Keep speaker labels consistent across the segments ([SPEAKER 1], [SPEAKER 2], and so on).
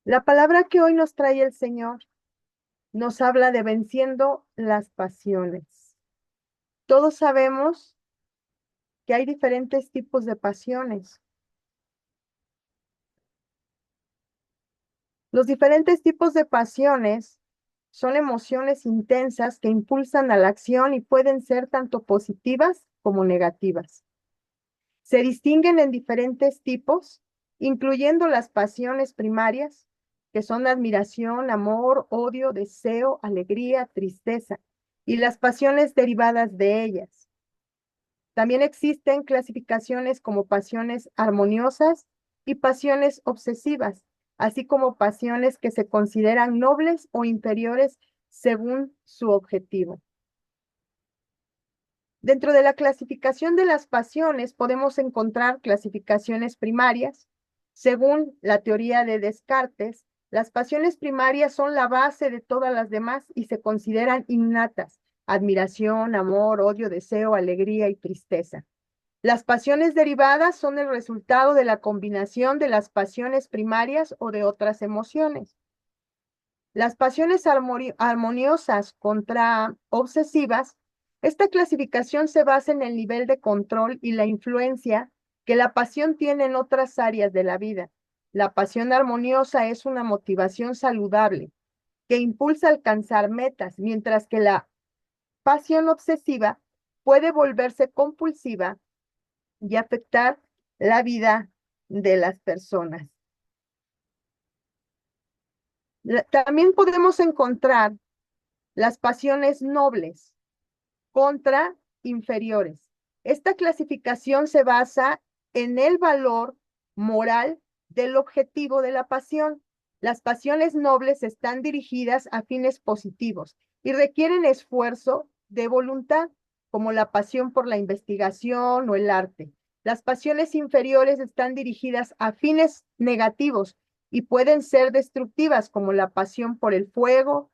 [SPEAKER 1] La palabra que hoy nos trae el Señor nos habla de venciendo las pasiones. Todos sabemos que hay diferentes tipos de pasiones. Los diferentes tipos de pasiones son emociones intensas que impulsan a la acción y pueden ser tanto positivas como negativas. Se distinguen en diferentes tipos, incluyendo las pasiones primarias, que son admiración, amor, odio, deseo, alegría, tristeza, y las pasiones derivadas de ellas. También existen clasificaciones como pasiones armoniosas y pasiones obsesivas, así como pasiones que se consideran nobles o inferiores según su objetivo. Dentro de la clasificación de las pasiones podemos encontrar clasificaciones primarias. Según la teoría de Descartes, las pasiones primarias son la base de todas las demás y se consideran innatas: admiración, amor, odio, deseo, alegría y tristeza. Las pasiones derivadas son el resultado de la combinación de las pasiones primarias o de otras emociones. Las pasiones armoniosas contra obsesivas. Esta clasificación se basa en el nivel de control y la influencia que la pasión tiene en otras áreas de la vida. La pasión armoniosa es una motivación saludable que impulsa a alcanzar metas, mientras que la pasión obsesiva puede volverse compulsiva y afectar la vida de las personas. También podemos encontrar las pasiones nobles contra inferiores. Esta clasificación se basa en el valor moral del objetivo de la pasión. Las pasiones nobles están dirigidas a fines positivos y requieren esfuerzo de voluntad, como la pasión por la investigación o el arte. Las pasiones inferiores están dirigidas a fines negativos y pueden ser destructivas, como la pasión por el fuego,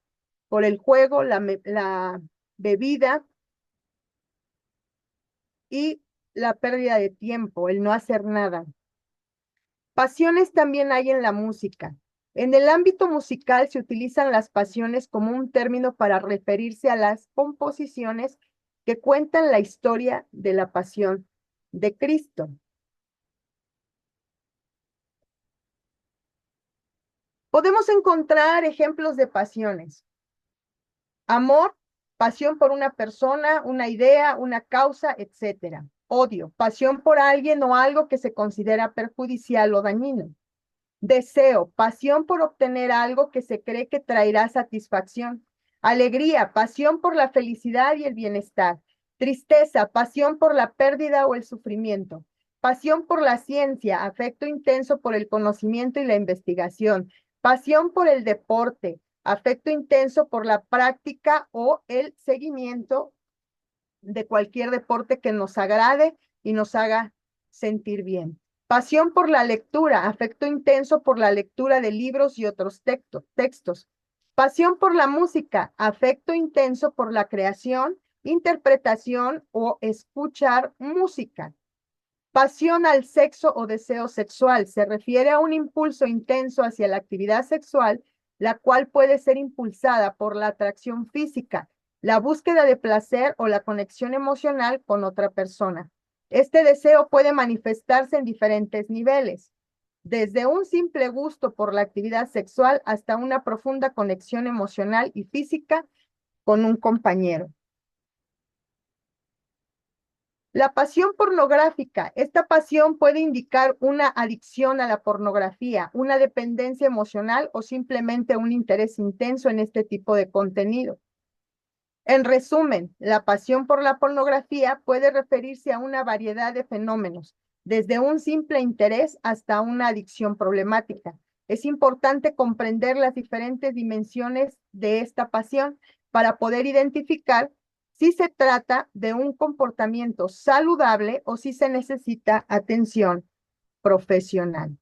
[SPEAKER 1] por el juego, la bebida y la pérdida de tiempo, el no hacer nada. Pasiones también hay en la música. En el ámbito musical se utilizan las pasiones como un término para referirse a las composiciones que cuentan la historia de la pasión de Cristo. Podemos encontrar ejemplos de pasiones. Amor, pasión por una persona, una idea, una causa, etc. Odio, pasión por alguien o algo que se considera perjudicial o dañino. Deseo, pasión por obtener algo que se cree que traerá satisfacción. Alegría, pasión por la felicidad y el bienestar. Tristeza, pasión por la pérdida o el sufrimiento. Pasión por la ciencia, afecto intenso por el conocimiento y la investigación. Pasión por el deporte, afecto intenso por la práctica o el seguimiento de cualquier deporte que nos agrade y nos haga sentir bien. Pasión por la lectura, afecto intenso por la lectura de libros y otros textos. Pasión por la música, afecto intenso por la creación, interpretación o escuchar música. Pasión al sexo o deseo sexual se refiere a un impulso intenso hacia la actividad sexual, la cual puede ser impulsada por la atracción física, la búsqueda de placer o la conexión emocional con otra persona. Este deseo puede manifestarse en diferentes niveles, desde un simple gusto por la actividad sexual hasta una profunda conexión emocional y física con un compañero. La pasión pornográfica. Esta pasión puede indicar una adicción a la pornografía, una dependencia emocional o simplemente un interés intenso en este tipo de contenido. En resumen, la pasión por la pornografía puede referirse a una variedad de fenómenos, desde un simple interés hasta una adicción problemática. Es importante comprender las diferentes dimensiones de esta pasión para poder identificar si se trata de un comportamiento saludable o si se necesita atención profesional.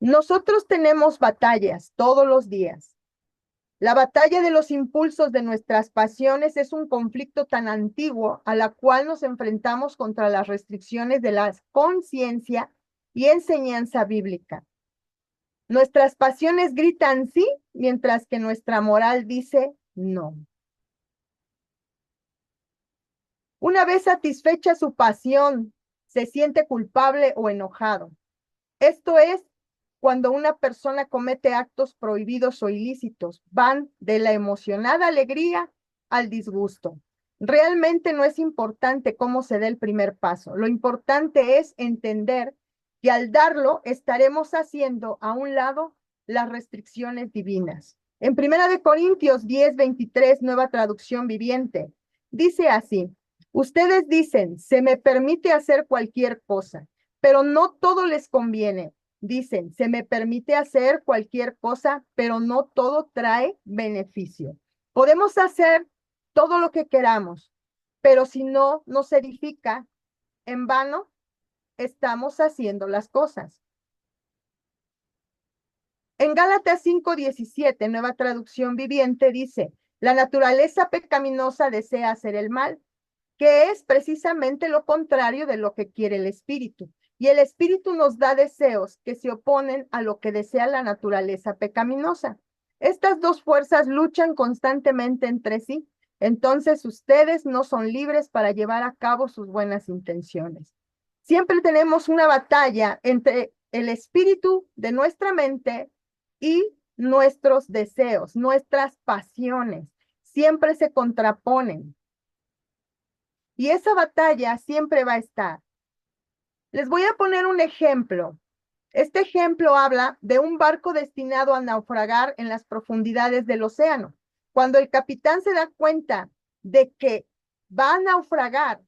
[SPEAKER 1] Nosotros tenemos batallas todos los días. La batalla de los impulsos de nuestras pasiones es un conflicto tan antiguo a la cual nos enfrentamos contra las restricciones de la conciencia y enseñanza bíblica. Nuestras pasiones gritan sí, mientras que nuestra moral dice no. Una vez satisfecha su pasión, se siente culpable o enojado. Esto es cuando una persona comete actos prohibidos o ilícitos. Van de la emocionada alegría al disgusto. Realmente no es importante cómo se dé el primer paso. Lo importante es entender que al darlo estaremos haciendo a un lado las restricciones divinas. En 1 Corintios 10:23, nueva traducción viviente, dice así: ustedes dicen, se me permite hacer cualquier cosa, pero no todo les conviene. Dicen, se me permite hacer cualquier cosa, pero no todo trae beneficio. Podemos hacer todo lo que queramos, pero si no nos edifica, en vano estamos haciendo las cosas. En Gálatas 5:17, nueva traducción viviente, dice, la naturaleza pecaminosa desea hacer el mal, que es precisamente lo contrario de lo que quiere el espíritu. Y el espíritu nos da deseos que se oponen a lo que desea la naturaleza pecaminosa. Estas dos fuerzas luchan constantemente entre sí. Entonces ustedes no son libres para llevar a cabo sus buenas intenciones. Siempre tenemos una batalla entre el espíritu de nuestra mente y nuestros deseos, nuestras pasiones. Siempre se contraponen. Y esa batalla siempre va a estar. Les voy a poner un ejemplo. Este ejemplo habla de un barco destinado a naufragar en las profundidades del océano. Cuando el capitán se da cuenta de que va a naufragar,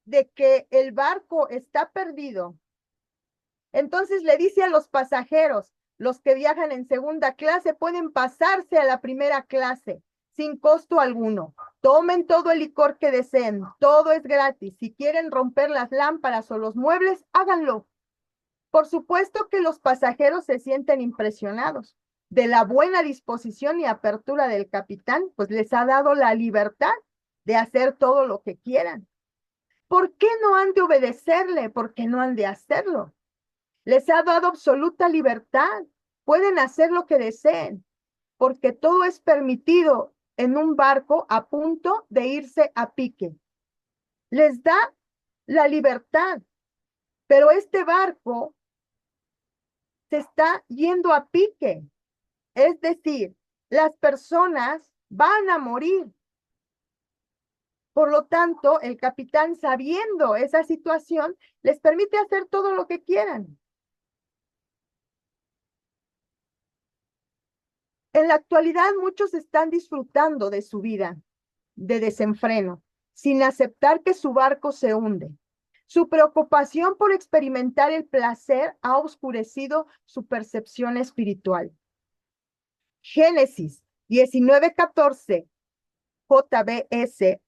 [SPEAKER 1] de que el barco está perdido, entonces le dice a los pasajeros, los que viajan en segunda clase pueden pasarse a la primera clase sin costo alguno. Tomen todo el licor que deseen, todo es gratis. Si quieren romper las lámparas o los muebles, háganlo. Por supuesto que los pasajeros se sienten impresionados de la buena disposición y apertura del capitán, pues les ha dado la libertad de hacer todo lo que quieran. ¿Por qué no han de obedecerle? ¿Por qué no han de hacerlo? Les ha dado absoluta libertad. Pueden hacer lo que deseen, porque todo es permitido en un barco a punto de irse a pique. Les da la libertad, pero este barco se está yendo a pique. Es decir, las personas van a morir. Por lo tanto, el capitán, sabiendo esa situación, les permite hacer todo lo que quieran. En la actualidad, muchos están disfrutando de su vida de desenfreno, sin aceptar que su barco se hunde. Su preocupación por experimentar el placer ha oscurecido su percepción espiritual. Génesis 19:14, JBS.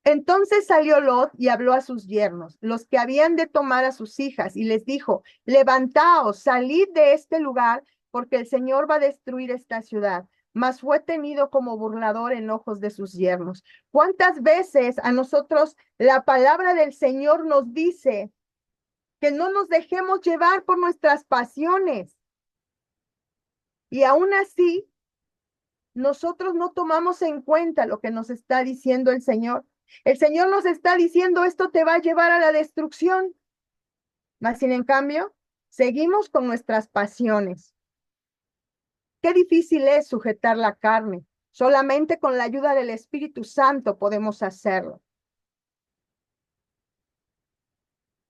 [SPEAKER 1] Entonces salió Lot y habló a sus yernos, los que habían de tomar a sus hijas, y les dijo, levantaos, salid de este lugar, porque el Señor va a destruir esta ciudad. Mas fue tenido como burlador en ojos de sus yernos. ¿Cuántas veces a nosotros la palabra del Señor nos dice que no nos dejemos llevar por nuestras pasiones? Y aún así, nosotros no tomamos en cuenta lo que nos está diciendo el Señor. El Señor nos está diciendo, esto te va a llevar a la destrucción. Mas, sin en cambio, seguimos con nuestras pasiones. Qué difícil es sujetar la carne. Solamente con la ayuda del Espíritu Santo podemos hacerlo.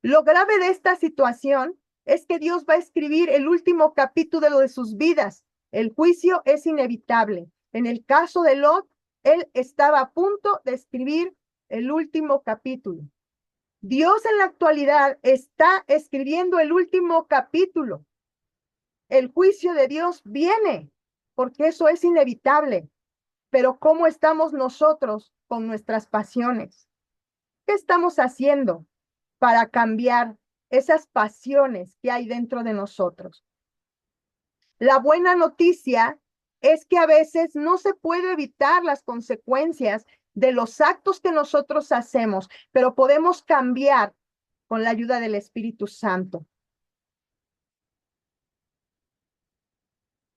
[SPEAKER 1] Lo grave de esta situación es que Dios va a escribir el último capítulo de sus vidas. El juicio es inevitable. En el caso de Lot, él estaba a punto de escribir el último capítulo. Dios en la actualidad está escribiendo el último capítulo. El juicio de Dios viene, porque eso es inevitable. Pero ¿cómo estamos nosotros con nuestras pasiones? ¿Qué estamos haciendo para cambiar esas pasiones que hay dentro de nosotros? La buena noticia es que a veces no se puede evitar las consecuencias de los actos que nosotros hacemos, pero podemos cambiar con la ayuda del Espíritu Santo.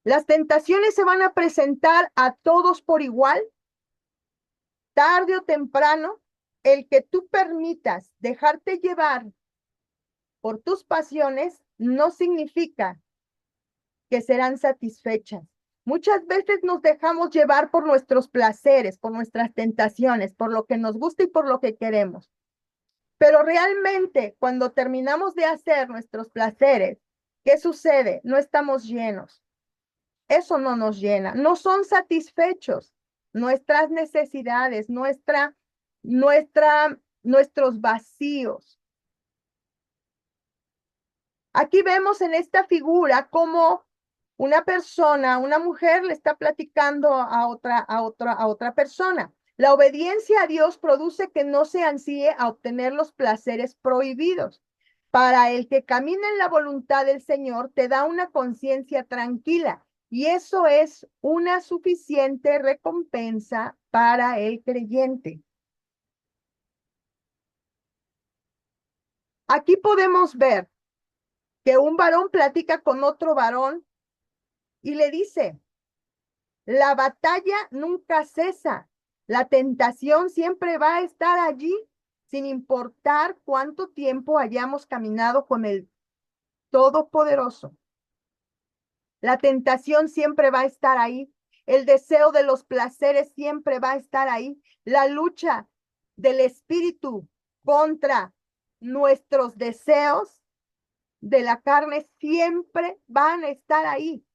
[SPEAKER 1] Las tentaciones se van a presentar a todos por igual, tarde o temprano. El que tú permitas dejarte llevar por tus pasiones no significa que serán satisfechas. Muchas veces nos dejamos llevar por nuestros placeres, por nuestras tentaciones, por lo que nos gusta y por lo que queremos. Pero realmente, cuando terminamos de hacer nuestros placeres, ¿qué sucede? No estamos llenos. Eso no nos llena. No son satisfechos nuestras necesidades, nuestros vacíos. Aquí vemos en esta figura cómo una persona, una mujer le está platicando a otra persona. La obediencia a Dios produce que no se ansíe a obtener los placeres prohibidos. Para el que camina en la voluntad del Señor, te da una conciencia tranquila, y eso es una suficiente recompensa para el creyente. Aquí podemos ver que un varón platica con otro varón y le dice: la batalla nunca cesa, la tentación siempre va a estar allí, sin importar cuánto tiempo hayamos caminado con el Todopoderoso. La tentación siempre va a estar ahí, el deseo de los placeres siempre va a estar ahí, la lucha del espíritu contra nuestros deseos de la carne siempre van a estar ahí.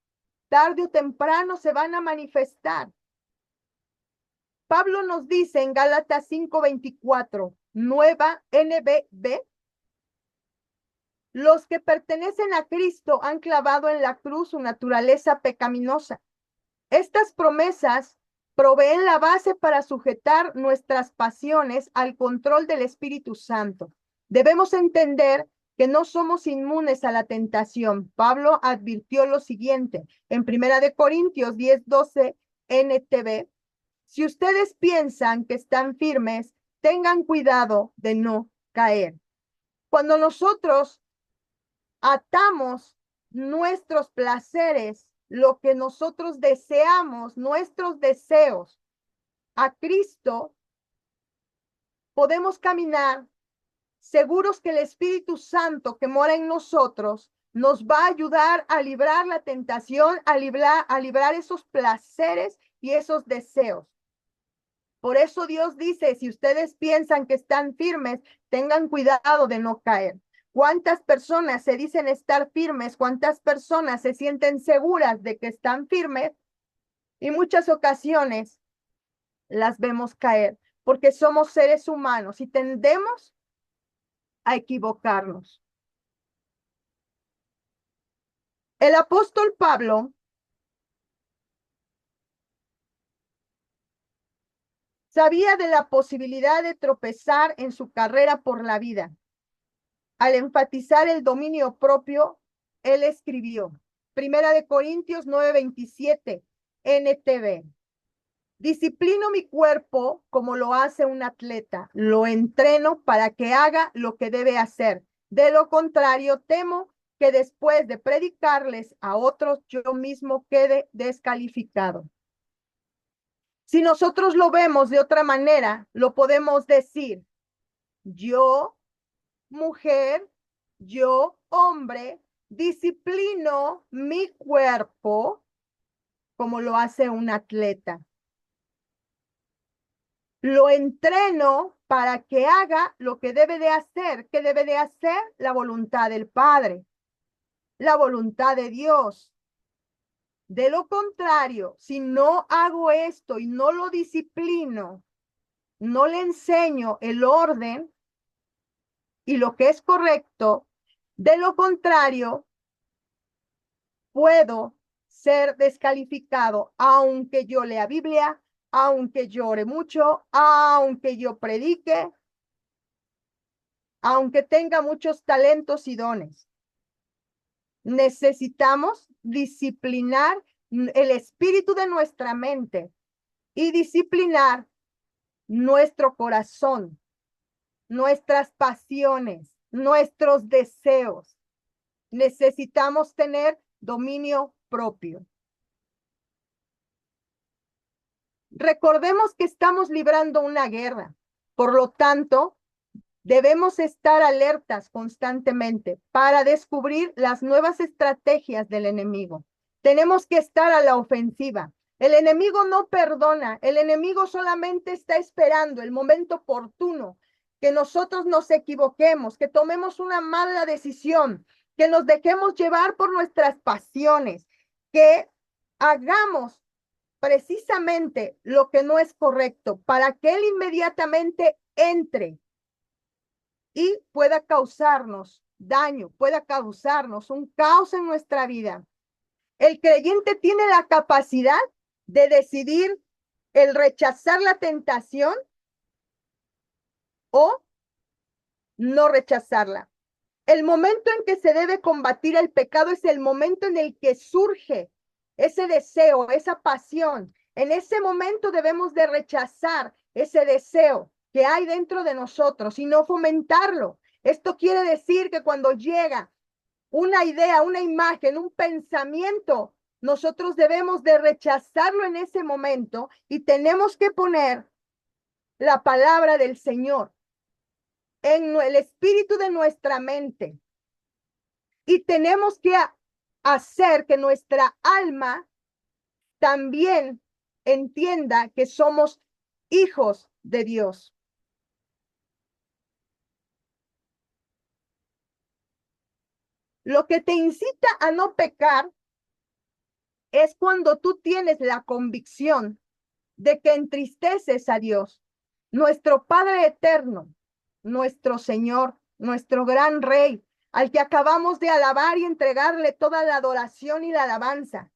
[SPEAKER 1] Tarde o temprano se van a manifestar. Pablo nos dice en Gálatas 5:24, nueva NBB: los que pertenecen a Cristo han clavado en la cruz su naturaleza pecaminosa. Estas promesas proveen la base para sujetar nuestras pasiones al control del Espíritu Santo. Debemos entender que no somos inmunes a la tentación. Pablo advirtió lo siguiente en 1 Corintios 10:12 NTV: si ustedes piensan que están firmes, tengan cuidado de no caer. Cuando nosotros atamos nuestros placeres, lo que nosotros deseamos, nuestros deseos, a Cristo, podemos caminar seguros que el Espíritu Santo que mora en nosotros nos va a ayudar a librar la tentación, a librar esos placeres y esos deseos. Por eso Dios dice: si ustedes piensan que están firmes, tengan cuidado de no caer. ¿Cuántas personas se dicen estar firmes? ¿Cuántas personas se sienten seguras de que están firmes? Y muchas ocasiones las vemos caer, porque somos seres humanos y tendemos a equivocarnos. El apóstol Pablo sabía de la posibilidad de tropezar en su carrera por la vida. Al enfatizar el dominio propio, él escribió, 1 Corintios 9:27, NTV: disciplino mi cuerpo como lo hace un atleta, lo entreno para que haga lo que debe hacer. De lo contrario, temo que después de predicarles a otros, yo mismo quede descalificado. Si nosotros lo vemos de otra manera, lo podemos decir: yo, mujer, yo, hombre, disciplino mi cuerpo como lo hace un atleta. Lo entreno para que haga lo que debe de hacer. ¿Qué debe de hacer? La voluntad del Padre, la voluntad de Dios. De lo contrario, si no hago esto y no lo disciplino, no le enseño el orden y lo que es correcto, de lo contrario, puedo ser descalificado, aunque yo lea Biblia, aunque llore mucho, aunque yo predique, aunque tenga muchos talentos y dones. Necesitamos disciplinar el espíritu de nuestra mente y disciplinar nuestro corazón, nuestras pasiones, nuestros deseos. Necesitamos tener dominio propio. Recordemos que estamos librando una guerra. Por lo tanto, debemos estar alertas constantemente para descubrir las nuevas estrategias del enemigo. Tenemos que estar a la ofensiva. El enemigo no perdona, el enemigo solamente está esperando el momento oportuno, que nosotros nos equivoquemos, que tomemos una mala decisión, que nos dejemos llevar por nuestras pasiones, que hagamos precisamente lo que no es correcto para que él inmediatamente entre y pueda causarnos daño, pueda causarnos un caos en nuestra vida. El creyente tiene la capacidad de decidir el rechazar la tentación o no rechazarla. El momento en que se debe combatir el pecado es el momento en el que surge ese deseo, esa pasión. En ese momento debemos de rechazar ese deseo que hay dentro de nosotros y no fomentarlo. Esto quiere decir que cuando llega una idea, una imagen, un pensamiento, nosotros debemos de rechazarlo en ese momento y tenemos que poner la palabra del Señor en el espíritu de nuestra mente. Y tenemos que hacer que nuestra alma también entienda que somos hijos de Dios. Lo que te incita a no pecar es cuando tú tienes la convicción de que entristeces a Dios, nuestro Padre eterno, nuestro Señor, nuestro gran Rey, al que acabamos de alabar y entregarle toda la adoración y la alabanza.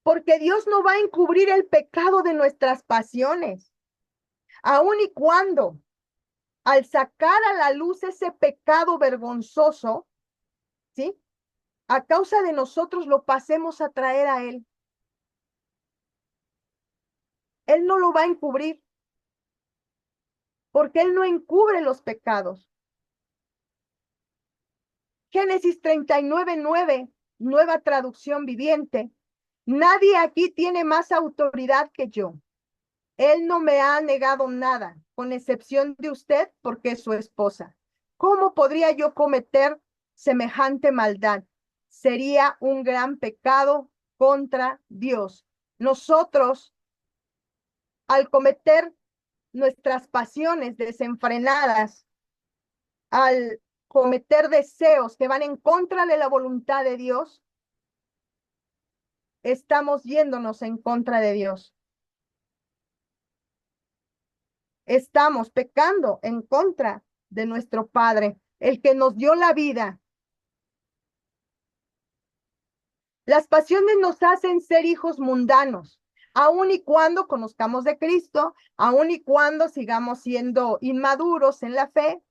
[SPEAKER 1] Porque Dios no va a encubrir el pecado de nuestras pasiones, aun y cuando al sacar a la luz ese pecado vergonzoso, ¿sí? A causa de nosotros lo pasemos a traer a Él. Él no lo va a encubrir, porque Él no encubre los pecados. Génesis 39:9, nueva traducción viviente. Nadie aquí tiene más autoridad que yo. Él no me ha negado nada, con excepción de usted, porque es su esposa. ¿Cómo podría yo cometer semejante maldad? Sería un gran pecado contra Dios. Nosotros, al cometer nuestras pasiones desenfrenadas, al cometer deseos que van en contra de la voluntad de Dios, estamos yéndonos en contra de Dios. Estamos pecando en contra de nuestro Padre, el que nos dio la vida. Las pasiones nos hacen ser hijos mundanos, aun y cuando conozcamos de Cristo, aun y cuando sigamos siendo inmaduros en la fe,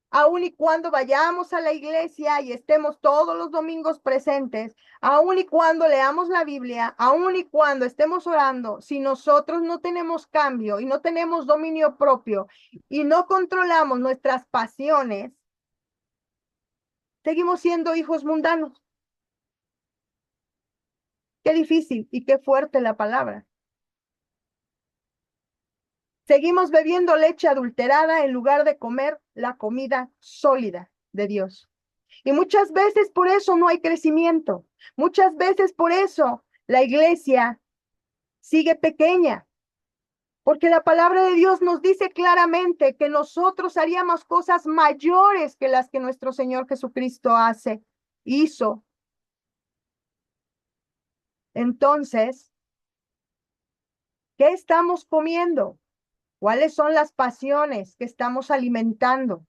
[SPEAKER 1] aun y cuando vayamos a la iglesia y estemos todos los domingos presentes, aun y cuando leamos la Biblia, aun y cuando estemos orando, si nosotros no tenemos cambio y no tenemos dominio propio y no controlamos nuestras pasiones, seguimos siendo hijos mundanos. Qué difícil y qué fuerte la palabra. Seguimos bebiendo leche adulterada en lugar de comer la comida sólida de Dios. Y muchas veces por eso no hay crecimiento. Muchas veces por eso la iglesia sigue pequeña. Porque la palabra de Dios nos dice claramente que nosotros haríamos cosas mayores que las que nuestro Señor Jesucristo hizo. Entonces, ¿qué estamos comiendo? ¿Cuáles son las pasiones que estamos alimentando?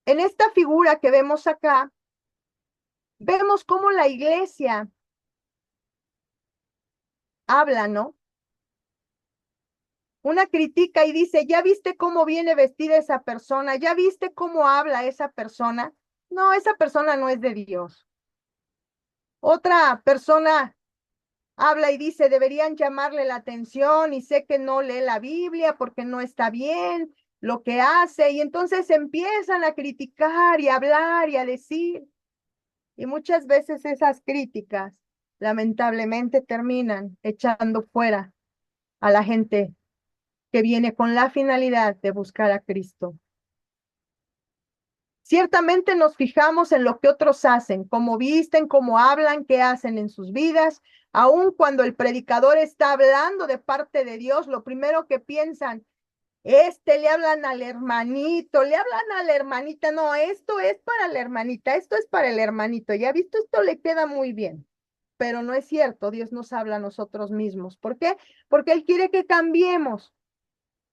[SPEAKER 1] En esta figura que vemos acá, vemos cómo la iglesia habla, ¿no? Una critica y dice, ¿ya viste cómo viene vestida esa persona? ¿Ya viste cómo habla esa persona? No, esa persona no es de Dios. Otra persona habla y dice, deberían llamarle la atención y sé que no lee la Biblia porque no está bien lo que hace. Y entonces empiezan a criticar y a hablar y a decir. Y muchas veces esas críticas lamentablemente terminan echando fuera a la gente que viene con la finalidad de buscar a Cristo. Ciertamente nos fijamos en lo que otros hacen, cómo visten, cómo hablan, qué hacen en sus vidas. Aun cuando el predicador está hablando de parte de Dios, lo primero que piensan, le hablan al hermanito, le hablan a la hermanita. No, esto es para la hermanita, esto es para el hermanito. Ya visto, esto le queda muy bien. Pero no es cierto, Dios nos habla a nosotros mismos. ¿Por qué? Porque Él quiere que cambiemos.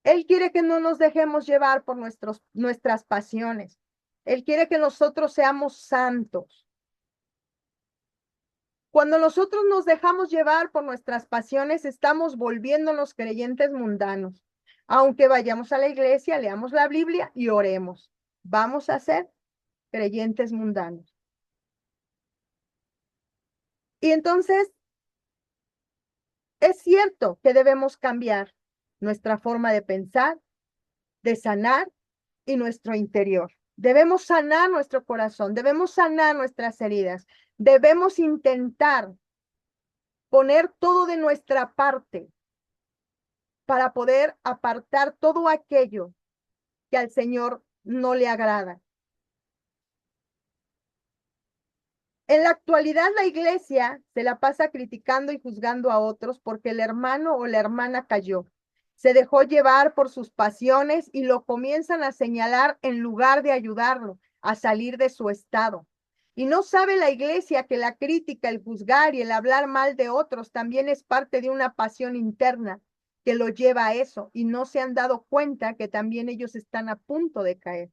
[SPEAKER 1] Él quiere que no nos dejemos llevar por nuestras pasiones. Él quiere que nosotros seamos santos. Cuando nosotros nos dejamos llevar por nuestras pasiones, estamos volviéndonos creyentes mundanos. Aunque vayamos a la iglesia, leamos la Biblia y oremos, vamos a ser creyentes mundanos. Y entonces, es cierto que debemos cambiar nuestra forma de pensar, de sanar y nuestro interior. Debemos sanar nuestro corazón, debemos sanar nuestras heridas, debemos intentar poner todo de nuestra parte para poder apartar todo aquello que al Señor no le agrada. En la actualidad la iglesia se la pasa criticando y juzgando a otros porque el hermano o la hermana cayó. Se dejó llevar por sus pasiones y lo comienzan a señalar en lugar de ayudarlo a salir de su estado. Y no sabe la iglesia que la crítica, el juzgar y el hablar mal de otros también es parte de una pasión interna que lo lleva a eso, y no se han dado cuenta que también ellos están a punto de caer.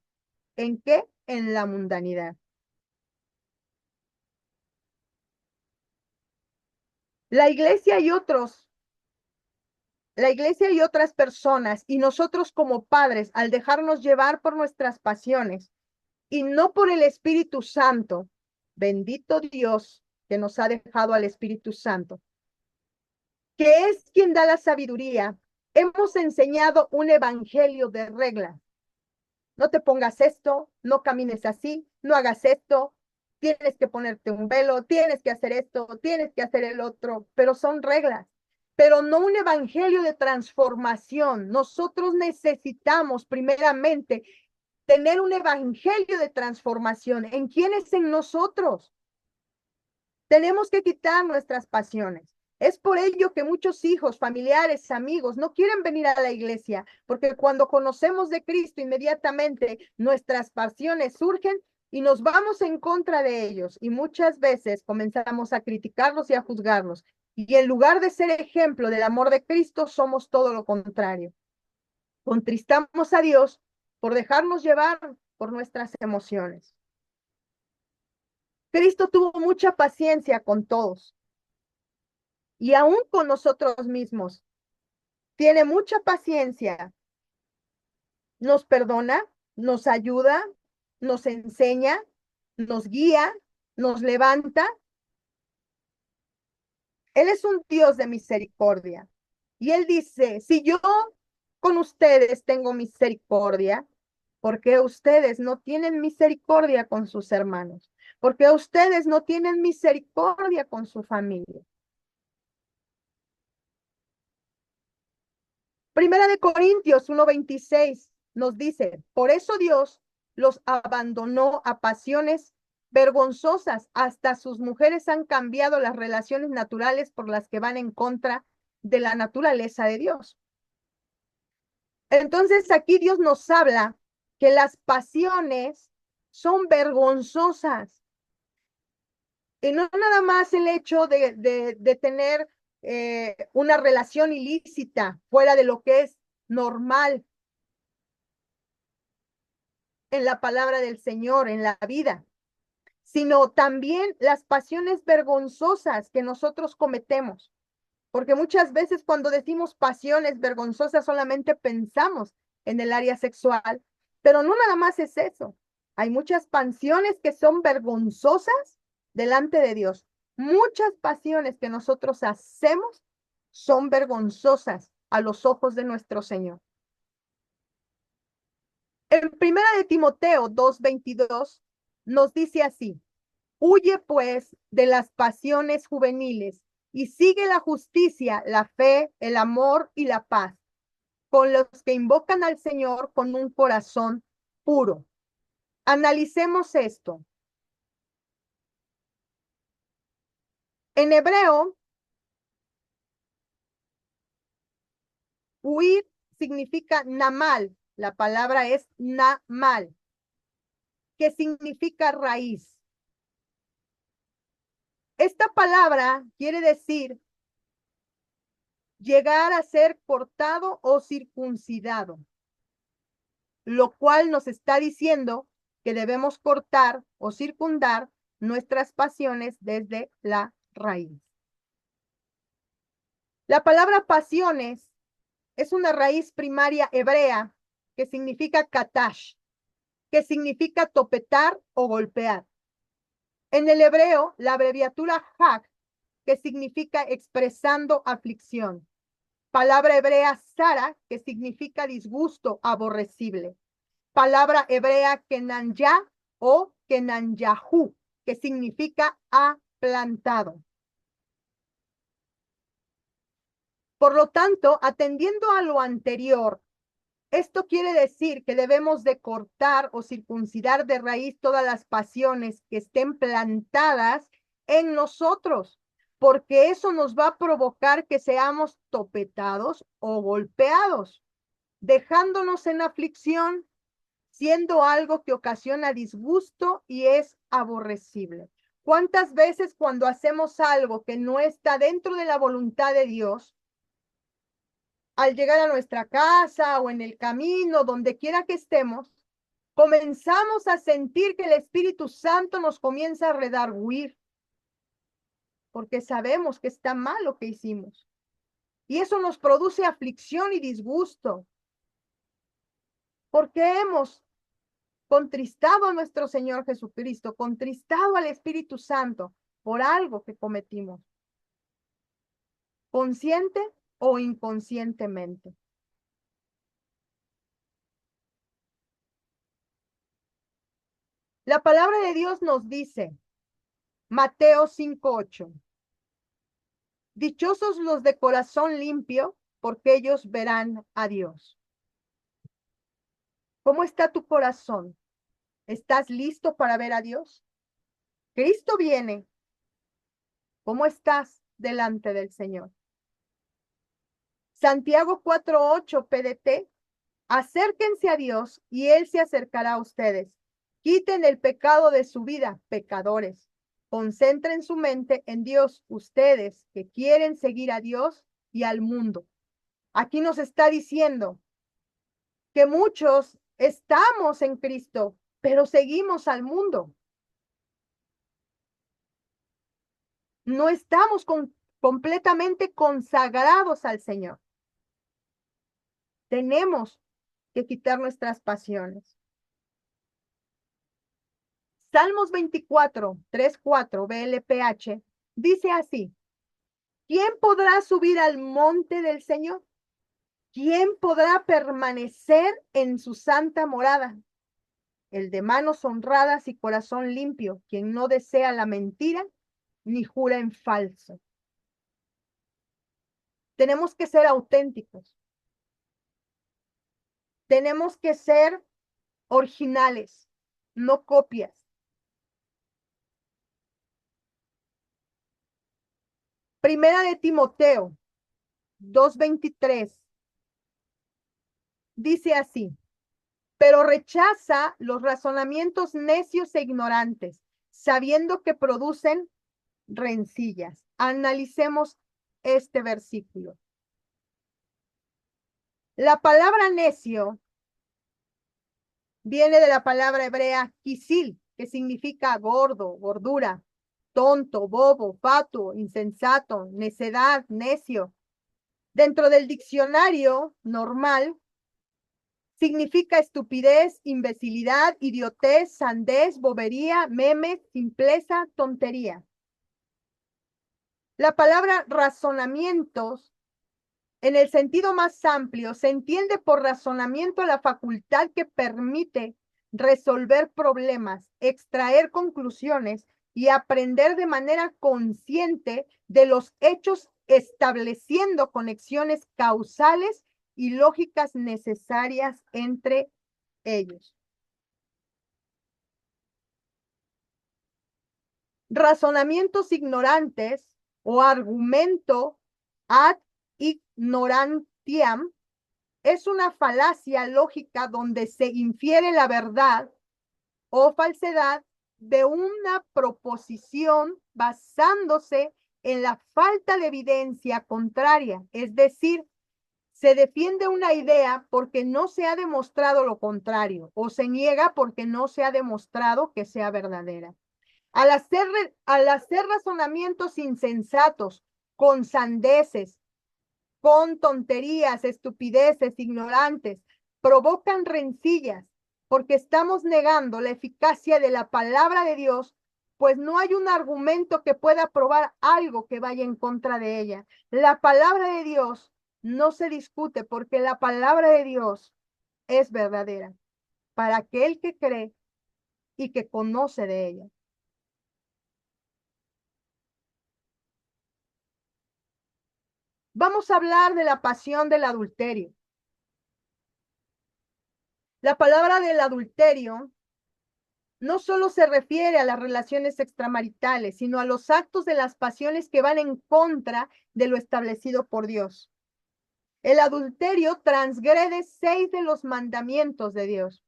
[SPEAKER 1] ¿En qué? En la mundanidad. La iglesia y otros La iglesia y otras personas y nosotros como padres, al dejarnos llevar por nuestras pasiones y no por el Espíritu Santo, bendito Dios que nos ha dejado al Espíritu Santo, que es quien da la sabiduría, hemos enseñado un evangelio de reglas. No te pongas esto, no camines así, no hagas esto, tienes que ponerte un velo, tienes que hacer esto, tienes que hacer el otro, pero son reglas, pero no un evangelio de transformación. Nosotros necesitamos primeramente tener un evangelio de transformación. ¿En quién es? En nosotros. Tenemos que quitar nuestras pasiones. Es por ello que muchos hijos, familiares, amigos no quieren venir a la iglesia, porque cuando conocemos de Cristo, inmediatamente nuestras pasiones surgen y nos vamos en contra de ellos. Y muchas veces comenzamos a criticarlos y a juzgarlos. Y en lugar de ser ejemplo del amor de Cristo, somos todo lo contrario. Contristamos a Dios por dejarnos llevar por nuestras emociones. Cristo tuvo mucha paciencia con todos y aún con nosotros mismos. Tiene mucha paciencia. Nos perdona, nos ayuda, nos enseña, nos guía, nos levanta. Él es un Dios de misericordia. Y Él dice, si yo con ustedes tengo misericordia, ¿por qué ustedes no tienen misericordia con sus hermanos? ¿Por qué ustedes no tienen misericordia con su familia? Primera de Corintios 1:26 nos dice, por eso Dios los abandonó a pasiones vergonzosas, hasta sus mujeres han cambiado las relaciones naturales por las que van en contra de la naturaleza de Dios. Entonces aquí Dios nos habla que las pasiones son vergonzosas. Y no nada más el hecho de tener una relación ilícita fuera de lo que es normal en la palabra del Señor, en la vida, sino también las pasiones vergonzosas que nosotros cometemos. Porque muchas veces cuando decimos pasiones vergonzosas solamente pensamos en el área sexual, pero no nada más es eso. Hay muchas pasiones que son vergonzosas delante de Dios. Muchas pasiones que nosotros hacemos son vergonzosas a los ojos de nuestro Señor. En primera de Timoteo 2:22 nos dice así, Huye, pues, de las pasiones juveniles y sigue la justicia, la fe, el amor y la paz, con los que invocan al Señor con un corazón puro. Analicemos esto. En hebreo, huir significa namal. La palabra es namal, que significa raíz. Esta palabra quiere decir llegar a ser cortado o circuncidado, lo cual nos está diciendo que debemos cortar o circundar nuestras pasiones desde la raíz. La palabra pasiones es una raíz primaria hebrea que significa katash, que significa topetar o golpear. En el hebreo, la abreviatura hag, que significa expresando aflicción. Palabra hebrea Sara, que significa disgusto, aborrecible. Palabra hebrea Kenanya o Kenanyahu, que significa aplantado. Por lo tanto, atendiendo a lo anterior, esto quiere decir que debemos de cortar o circuncidar de raíz todas las pasiones que estén plantadas en nosotros, porque eso nos va a provocar que seamos topetados o golpeados, dejándonos en aflicción, siendo algo que ocasiona disgusto y es aborrecible. ¿Cuántas veces cuando hacemos algo que no está dentro de la voluntad de Dios, al llegar a nuestra casa o en el camino, donde quiera que estemos, comenzamos a sentir que el Espíritu Santo nos comienza a redarguir, porque sabemos que está mal lo que hicimos. Y eso nos produce aflicción y disgusto, porque hemos contristado a nuestro Señor Jesucristo, contristado al Espíritu Santo por algo que cometimos, consciente o inconscientemente. La palabra de Dios nos dice, Mateo 5:8, dichosos los de corazón limpio, porque ellos verán a Dios. ¿Cómo está tu corazón? ¿Estás listo para ver a Dios? Cristo viene. ¿Cómo estás delante del Señor? Santiago 4:8 PDT, acérquense a Dios y Él se acercará a ustedes. Quiten el pecado de su vida, pecadores. Concentren su mente en Dios, ustedes que quieren seguir a Dios y al mundo. Aquí nos está diciendo que muchos estamos en Cristo, pero seguimos al mundo. No estamos completamente consagrados al Señor. Tenemos que quitar nuestras pasiones. Salmos 24, 3, 4, BLPH, dice así, ¿quién podrá subir al monte del Señor? ¿Quién podrá permanecer en su santa morada? El de manos honradas y corazón limpio, quien no desea la mentira ni jura en falso. Tenemos que ser auténticos. Tenemos que ser originales, no copias. Primera de Timoteo 2:23 dice así, pero rechaza los razonamientos necios e ignorantes, sabiendo que producen rencillas. Analicemos este versículo. La palabra necio viene de la palabra hebrea kisil, que significa gordo, gordura, tonto, bobo, fatuo, insensato, necedad, necio. Dentro del diccionario normal, significa estupidez, imbecilidad, idiotez, sandez, bobería, meme, simpleza, tontería. La palabra razonamientos, en el sentido más amplio, se entiende por razonamiento la facultad que permite resolver problemas, extraer conclusiones y aprender de manera consciente de los hechos, estableciendo conexiones causales y lógicas necesarias entre ellos. Razonamientos ignorantes o argumento ad ignorantiam es una falacia lógica donde se infiere la verdad o falsedad de una proposición basándose en la falta de evidencia contraria, es decir, se defiende una idea porque no se ha demostrado lo contrario o se niega porque no se ha demostrado que sea verdadera. Al hacer razonamientos insensatos, con sandeces, con tonterías, estupideces, ignorantes, provocan rencillas, porque estamos negando la eficacia de la palabra de Dios, pues no hay un argumento que pueda probar algo que vaya en contra de ella. La palabra de Dios no se discute porque la palabra de Dios es verdadera para aquel que cree y que conoce de ella. Vamos a hablar de la pasión del adulterio. La palabra del adulterio no solo se refiere a las relaciones extramaritales, sino a los actos de las pasiones que van en contra de lo establecido por Dios. El adulterio transgrede 6 de los mandamientos de Dios.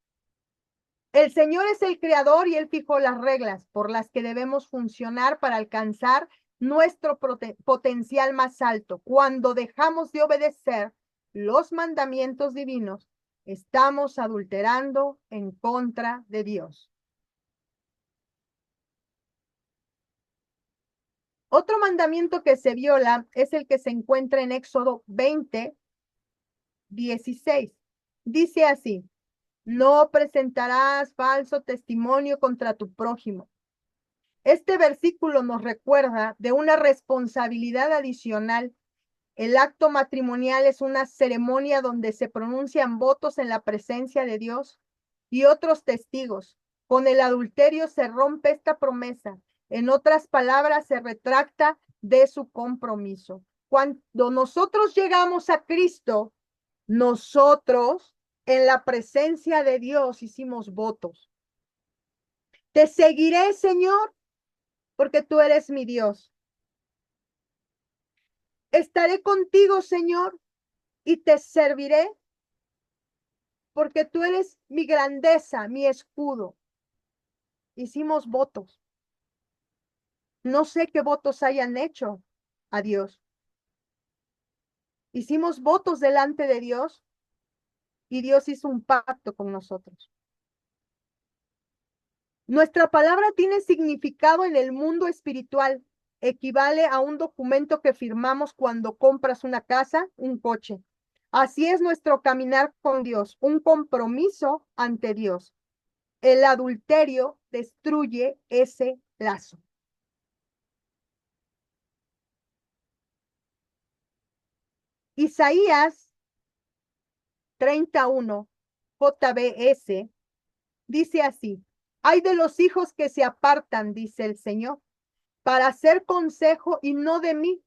[SPEAKER 1] El Señor es el creador y Él fijó las reglas por las que debemos funcionar para alcanzar nuestro potencial más alto. Cuando dejamos de obedecer los mandamientos divinos, estamos adulterando en contra de Dios. Otro mandamiento que se viola es el que se encuentra en Éxodo 20:16. Dice así: no presentarás falso testimonio contra tu prójimo. Este versículo nos recuerda de una responsabilidad adicional. El acto matrimonial es una ceremonia donde se pronuncian votos en la presencia de Dios y otros testigos. Con el adulterio se rompe esta promesa. En otras palabras, se retracta de su compromiso. Cuando nosotros llegamos a Cristo, nosotros en la presencia de Dios hicimos votos. Te seguiré, Señor, porque tú eres mi Dios. Estaré contigo, Señor, y te serviré, porque tú eres mi grandeza, mi escudo. Hicimos votos. No sé qué votos hayan hecho a Dios. Hicimos votos delante de Dios y Dios hizo un pacto con nosotros. Nuestra palabra tiene significado en el mundo espiritual. Equivale a un documento que firmamos cuando compras una casa, un coche. Así es nuestro caminar con Dios, un compromiso ante Dios. El adulterio destruye ese lazo. Isaías 31, JBS, dice así: ay de los hijos que se apartan, dice el Señor, para hacer consejo y no de mí,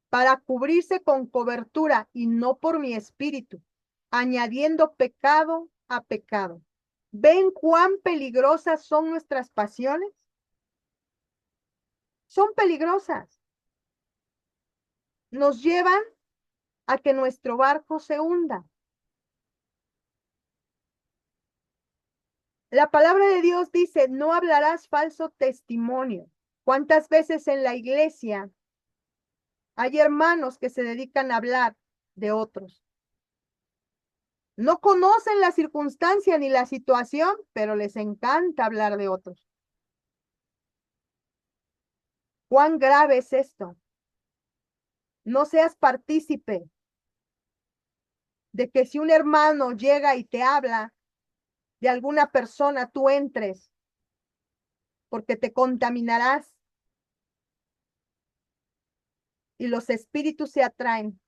[SPEAKER 1] para cubrirse con cobertura y no por mi espíritu, añadiendo pecado a pecado. ¿Ven cuán peligrosas son nuestras pasiones? Son peligrosas. Nos llevan a que nuestro barco se hunda. La palabra de Dios dice: no hablarás falso testimonio. ¿Cuántas veces en la iglesia hay hermanos que se dedican a hablar de otros? No conocen la circunstancia ni la situación, pero les encanta hablar de otros. ¿Cuán grave es esto? No seas partícipe de que si un hermano llega y te habla de alguna persona, tú entres, porque te contaminarás y los espíritus se atraen.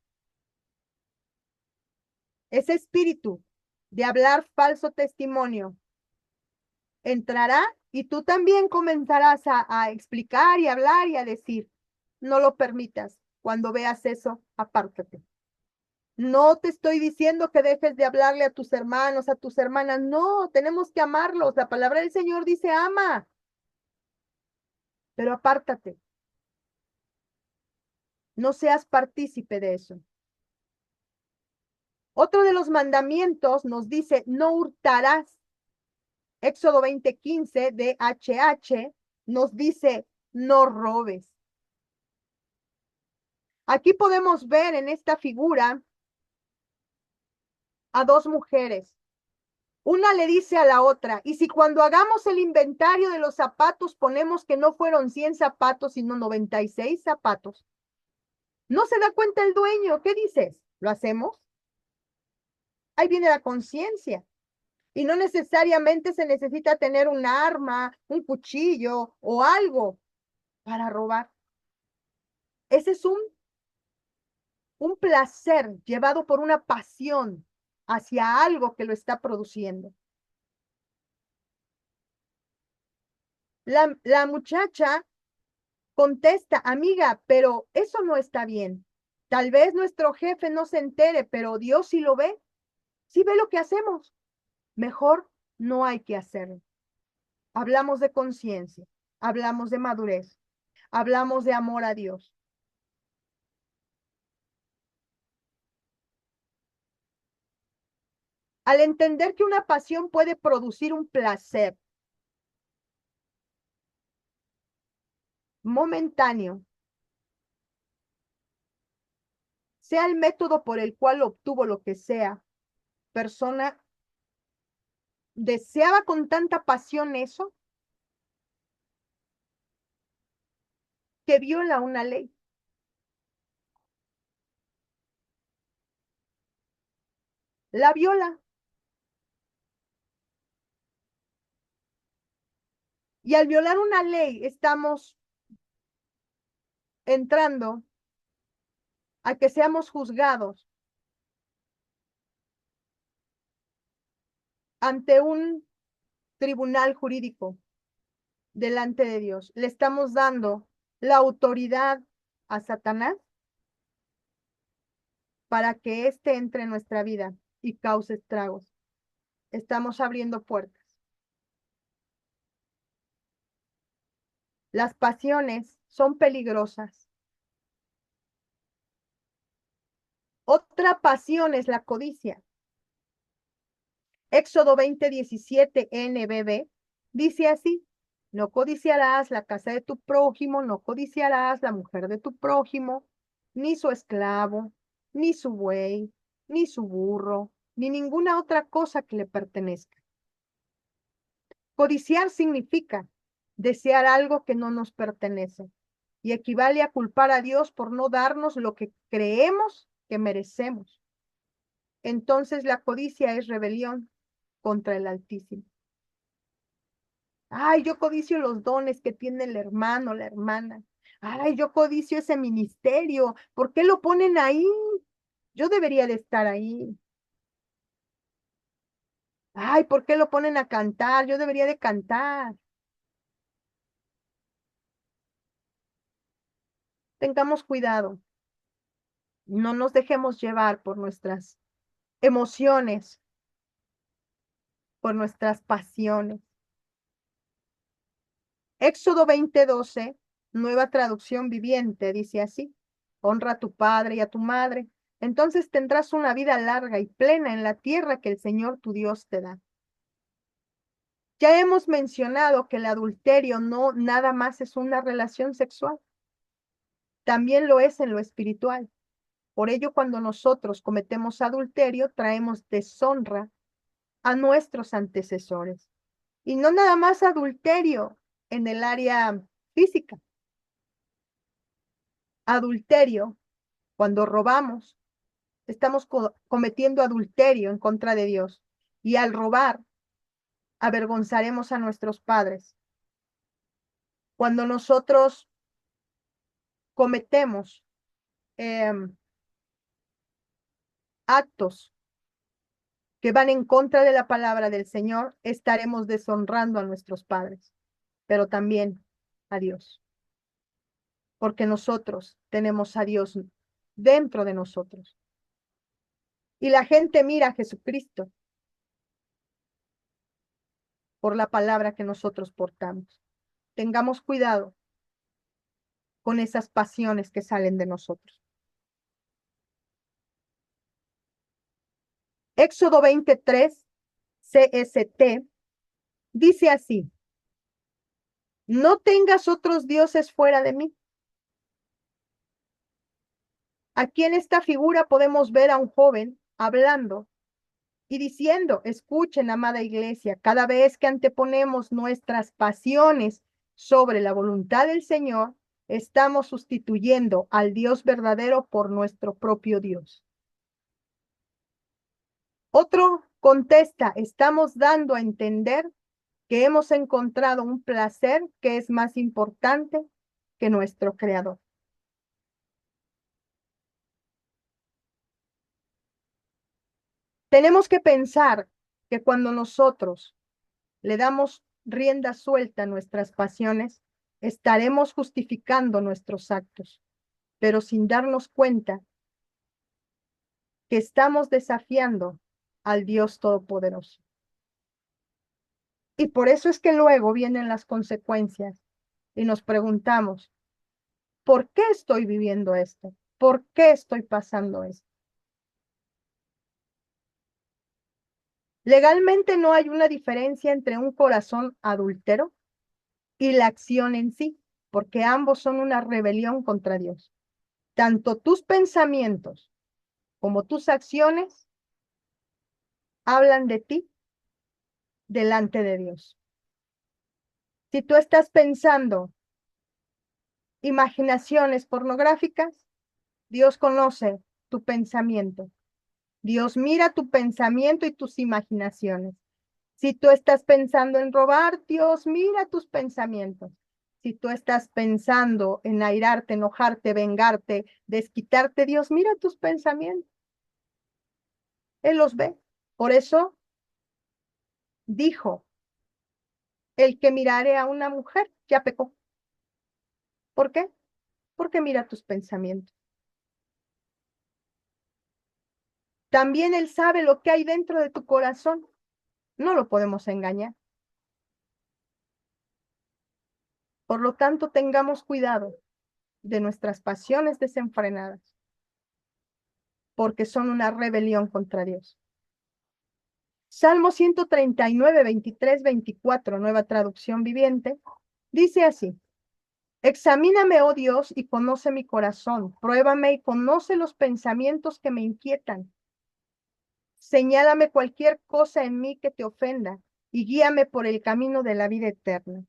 [SPEAKER 1] Ese espíritu de hablar falso testimonio entrará Y tú también comenzarás a explicar y hablar y a decir, no lo permitas. Cuando veas eso, apártate. No te estoy diciendo que dejes de hablarle a tus hermanos, a tus hermanas. No, tenemos que amarlos. La palabra del Señor dice ama, pero apártate. No seas partícipe de eso. Otro de los mandamientos nos dice, no hurtarás. Éxodo 20:15 de HH nos dice, no robes. Aquí podemos ver en esta figura a dos mujeres. Una le dice a la otra, y si cuando hagamos el inventario de los zapatos ponemos que no fueron 100 zapatos, sino 96 zapatos, ¿no se da cuenta el dueño? ¿Qué dices? ¿Lo hacemos? Ahí viene la conciencia. Y no necesariamente se necesita tener un arma, un cuchillo o algo para robar. Ese es un placer llevado por una pasión hacia algo que lo está produciendo. La muchacha contesta, amiga, pero eso no está bien. Tal vez nuestro jefe no se entere, pero Dios sí lo ve, sí ve lo que hacemos. Mejor no hay que hacerlo. Hablamos de conciencia, hablamos de madurez, hablamos de amor a Dios. Al entender que una pasión puede producir un placer momentáneo, sea el método por el cual obtuvo lo que sea, persona deseaba con tanta pasión eso que viola una ley. La viola. Y al violar una ley estamos entrando a que seamos juzgados ante un tribunal jurídico delante de Dios. Le estamos dando la autoridad a Satanás para que éste entre en nuestra vida y cause estragos. Estamos abriendo puertas. Las pasiones son peligrosas. Otra pasión es la codicia. Éxodo 20:17 NBB dice así, no codiciarás la casa de tu prójimo, no codiciarás la mujer de tu prójimo, ni su esclavo, ni su buey, ni su burro, ni ninguna otra cosa que le pertenezca. Codiciar significa desear algo que no nos pertenece y equivale a culpar a Dios por no darnos lo que creemos que merecemos. Entonces la codicia es rebelión contra el Altísimo. Ay, yo codicio los dones que tiene el hermano, la hermana. Ay, yo codicio ese ministerio. ¿Por qué lo ponen ahí? Yo debería de estar ahí. Ay, ¿por qué lo ponen a cantar? Yo debería de cantar. Tengamos cuidado. No nos dejemos llevar por nuestras emociones, por nuestras pasiones. Éxodo 20:12, nueva traducción viviente, dice así: honra a tu padre y a tu madre, entonces tendrás una vida larga y plena en la tierra que el Señor tu Dios te da. Ya hemos mencionado que el adulterio no nada más es una relación sexual, también lo es en lo espiritual. Por ello, cuando nosotros cometemos adulterio, traemos deshonra a nuestros antecesores. Y no nada más adulterio en el área física. Adulterio, cuando robamos, estamos cometiendo adulterio en contra de Dios. Y al robar, avergonzaremos a nuestros padres. Cuando nosotros cometemos actos que van en contra de la palabra del Señor, estaremos deshonrando a nuestros padres. pero también a Dios, porque nosotros tenemos a Dios dentro de nosotros. Y la gente mira a Jesucristo por la palabra que nosotros portamos. Tengamos cuidado con esas pasiones que salen de nosotros. Éxodo 23, CST, dice así: no tengas otros dioses fuera de mí. Aquí en esta figura podemos ver a un joven hablando y diciendo: escuchen, amada iglesia, cada vez que anteponemos nuestras pasiones sobre la voluntad del Señor, estamos sustituyendo al Dios verdadero por nuestro propio Dios. Otro contesta: estamos dando a entender que hemos encontrado un placer que es más importante que nuestro Creador. Tenemos que pensar que cuando nosotros le damos rienda suelta a nuestras pasiones, estaremos justificando nuestros actos, pero sin darnos cuenta que estamos desafiando al Dios Todopoderoso. Y por eso es que luego vienen las consecuencias y nos preguntamos: ¿por qué estoy viviendo esto? ¿Por qué estoy pasando esto? Legalmente no hay una diferencia entre un corazón adúltero y la acción en sí, porque ambos son una rebelión contra Dios. Tanto tus pensamientos como tus acciones hablan de ti delante de Dios. Si tú estás pensando imaginaciones pornográficas, Dios conoce tu pensamiento. Dios mira tu pensamiento y tus imaginaciones. Si tú estás pensando en robar, Dios mira tus pensamientos. Si tú estás pensando en airarte, enojarte, vengarte, desquitarte, Dios mira tus pensamientos. Él los ve. Por eso dijo: el que mirare a una mujer ya pecó. ¿Por qué? Porque mira tus pensamientos. También Él sabe lo que hay dentro de tu corazón. No lo podemos engañar. Por lo tanto, tengamos cuidado de nuestras pasiones desenfrenadas, porque son una rebelión contra Dios. Salmo 139, 23, 24, nueva traducción viviente, dice así: examíname, oh Dios, y conoce mi corazón, pruébame y conoce los pensamientos que me inquietan. Señálame cualquier cosa en mí que te ofenda y guíame por el camino de la vida eterna.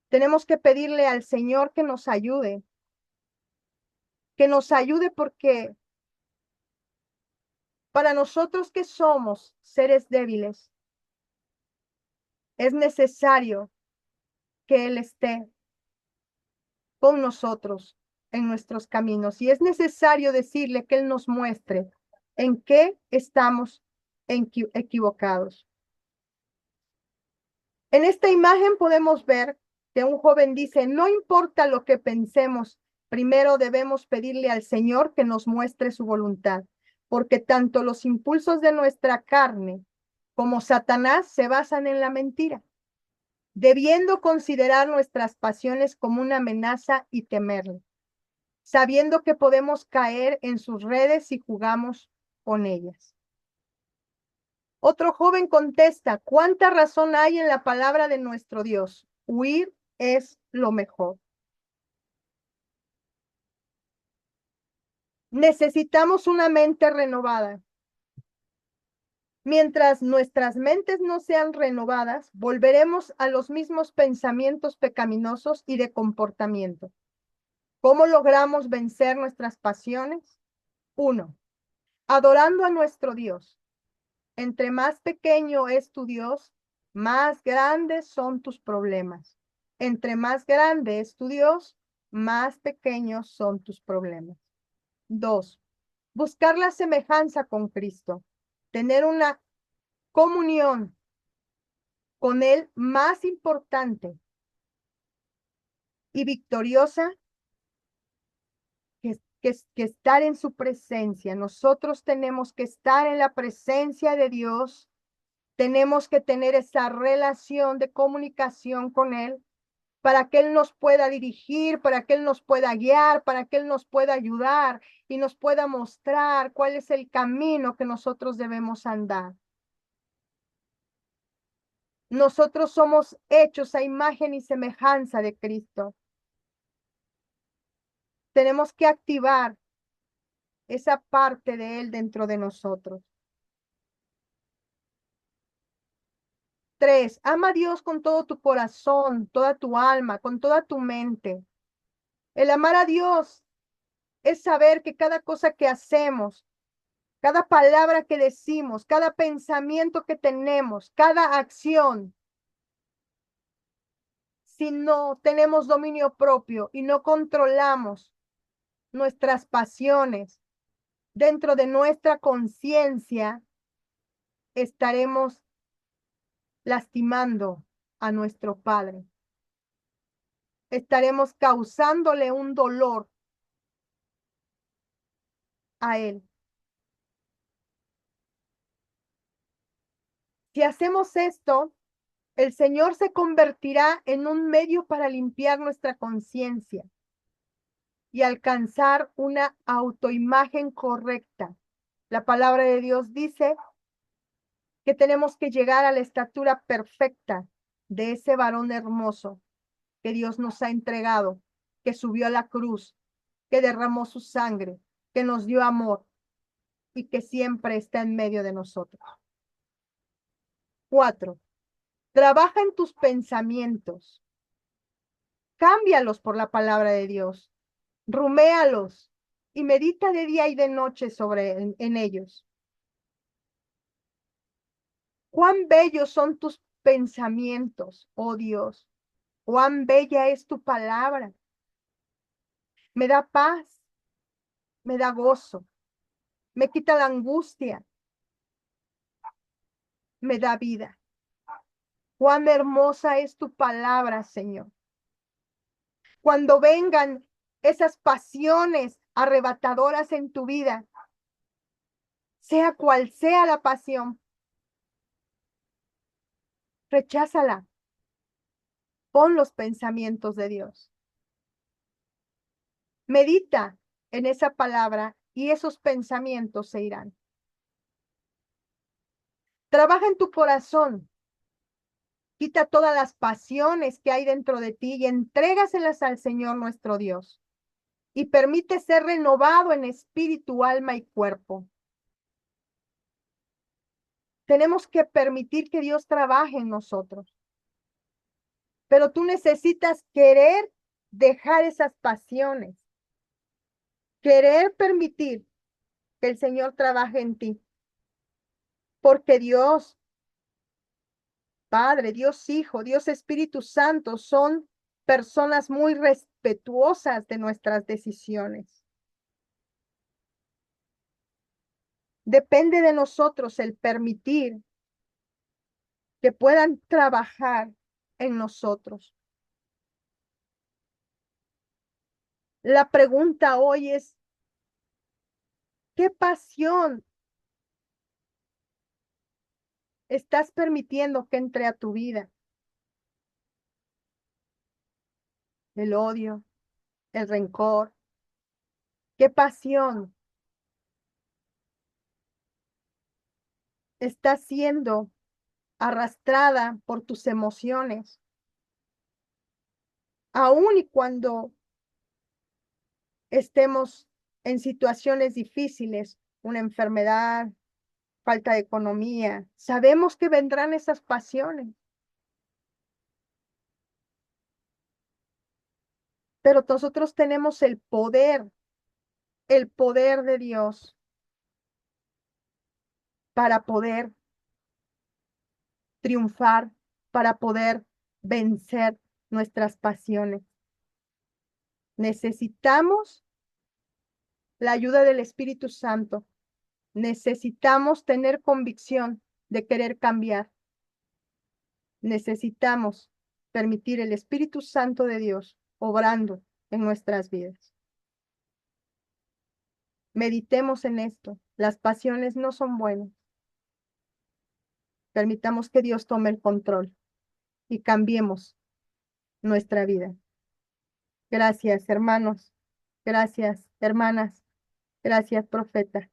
[SPEAKER 1] Tenemos que pedirle al Señor que nos ayude porque para nosotros que somos seres débiles, es necesario que Él esté con nosotros en nuestros caminos y es necesario decirle que Él nos muestre en qué estamos equivocados. En esta imagen podemos ver que un joven dice: no importa lo que pensemos, primero debemos pedirle al Señor que nos muestre su voluntad, porque tanto los impulsos de nuestra carne como Satanás se basan en la mentira, debiendo considerar nuestras pasiones como una amenaza y temerle, sabiendo que podemos caer en sus redes si jugamos con ellas. Otro joven contesta: ¿cuánta razón hay en la palabra de nuestro Dios? Huir es lo mejor. Necesitamos una mente renovada. Mientras nuestras mentes no sean renovadas, volveremos a los mismos pensamientos pecaminosos y de comportamiento. ¿Cómo logramos vencer nuestras pasiones? 1. Adorando a nuestro Dios. Entre más pequeño es tu Dios, más grandes son tus problemas. Entre más grande es tu Dios, más pequeños son tus problemas. 2. Buscar la semejanza con Cristo. Tener una comunión con Él más importante y victoriosa que estar en su presencia. Nosotros tenemos que estar en la presencia de Dios. Tenemos que tener esa relación de comunicación con Él para que Él nos pueda dirigir, para que Él nos pueda guiar, para que Él nos pueda ayudar y nos pueda mostrar cuál es el camino que nosotros debemos andar. Nosotros somos hechos a imagen y semejanza de Cristo. Tenemos que activar esa parte de Él dentro de nosotros. 3, ama a Dios con todo tu corazón, toda tu alma, con toda tu mente. El amar a Dios es saber que cada cosa que hacemos, cada palabra que decimos, cada pensamiento que tenemos, cada acción, si no tenemos dominio propio y no controlamos nuestras pasiones dentro de nuestra conciencia, estaremos lastimando a nuestro Padre. Estaremos causándole un dolor a Él. Si hacemos esto, el Señor se convertirá en un medio para limpiar nuestra conciencia y alcanzar una autoimagen correcta. La palabra de Dios dice que tenemos que llegar a la estatura perfecta de ese varón hermoso que Dios nos ha entregado, que subió a la cruz, que derramó su sangre, que nos dio amor y que siempre está en medio de nosotros. 4. Trabaja en tus pensamientos. Cámbialos por la palabra de Dios. Ruméalos y medita de día y de noche en ellos. Cuán bellos son tus pensamientos, oh Dios. Cuán bella es tu palabra. Me da paz, me da gozo, me quita la angustia, me da vida. Cuán hermosa es tu palabra, Señor. Cuando vengan esas pasiones arrebatadoras en tu vida, sea cual sea la pasión, recházala. Pon los pensamientos de Dios. Medita en esa palabra y esos pensamientos se irán. Trabaja en tu corazón. Quita todas las pasiones que hay dentro de ti y entrégaselas al Señor nuestro Dios. Y permite ser renovado en espíritu, alma y cuerpo. Tenemos que permitir que Dios trabaje en nosotros. Pero tú necesitas querer dejar esas pasiones. Querer permitir que el Señor trabaje en ti. Porque Dios Padre, Dios Hijo, Dios Espíritu Santo son personas muy respetuosas de nuestras decisiones. Depende de nosotros el permitir que puedan trabajar en nosotros. La pregunta hoy es, ¿qué pasión estás permitiendo que entre a tu vida? El odio, el rencor. ¿Qué pasión está siendo arrastrada por tus emociones? Aun y cuando estemos en situaciones difíciles, una enfermedad, falta de economía, sabemos que vendrán esas pasiones. Pero nosotros tenemos el poder de Dios para poder triunfar, para poder vencer nuestras pasiones. Necesitamos la ayuda del Espíritu Santo. Necesitamos tener convicción de querer cambiar. necesitamos permitir el Espíritu Santo de Dios obrando en nuestras vidas. Meditemos en esto. Las pasiones no son buenas. Permitamos que Dios tome el control y cambiemos nuestra vida. Gracias, hermanos. Gracias, hermanas. Gracias, profeta.